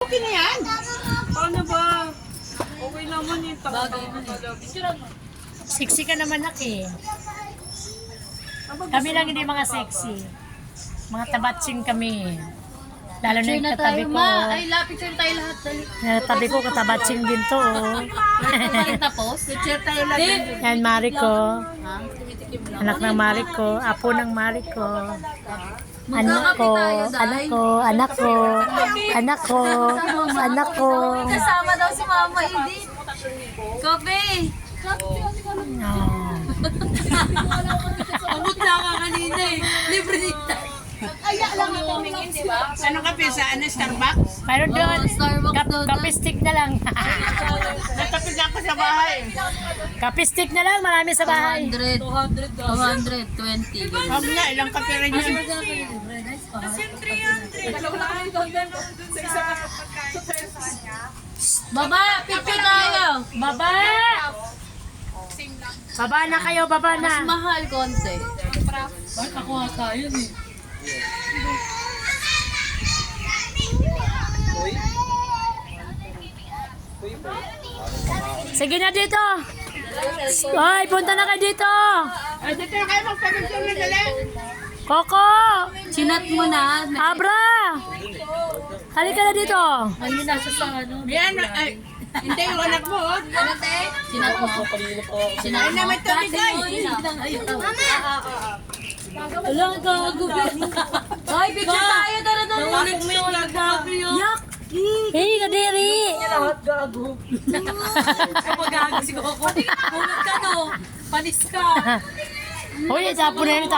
Okay na yan. Paano ba? Okay naman yung bagay mo. Sexy ka naman, nak eh. Kami lang hindi mga sexy. Mga tabatsing kami. Lalo na yung katabi ko. Ay, lapit tayo lahat. Dali. Katabi ko, katabatsing din to. Oh. Tapos? Picture tayo lang. Yan, Mariko. Anak ng Mariko. Apo ng Mariko. Anak ko, anak ko, anak ko, anak ko, anak ko. Kasama daw si Mama Edith. Kobe! Oh. Abot na ka kanina eh. Libre dito. Ano ka pisa? Ano, Starbucks? Mayroon doon, Starbucks daw na. kapistik na lang. Natapos ako sa bahay. Kapistik na lang, marami sa bahay. 200. 220. Huwag na, ilang kape rin yun. Baba! Picture tayo! Baba! Baba na kayo, baba na. Mas mahal konti. Bakit ako ata yun eh? Sige na dito. Hoy, punta na kayo dito. Ay, dito na kayo magpapicture na dali. Coco! Sinat mo na. Abra! Halika na dito. Ayun nasa sa ano. Yan, ay, hindi yung anak mo, oh. Sinat mo. Sinat Ay, mo. naman ito, bigay. Wala, gago. Ay, picture tayo. Tara na. Nawalit mo yung nagbago yun. Yak! Hey, kadiri. Lahat gago. Kapag gago si Coco. Bunot ka no. Panis ka. Hoy, tapo na yun, tapo.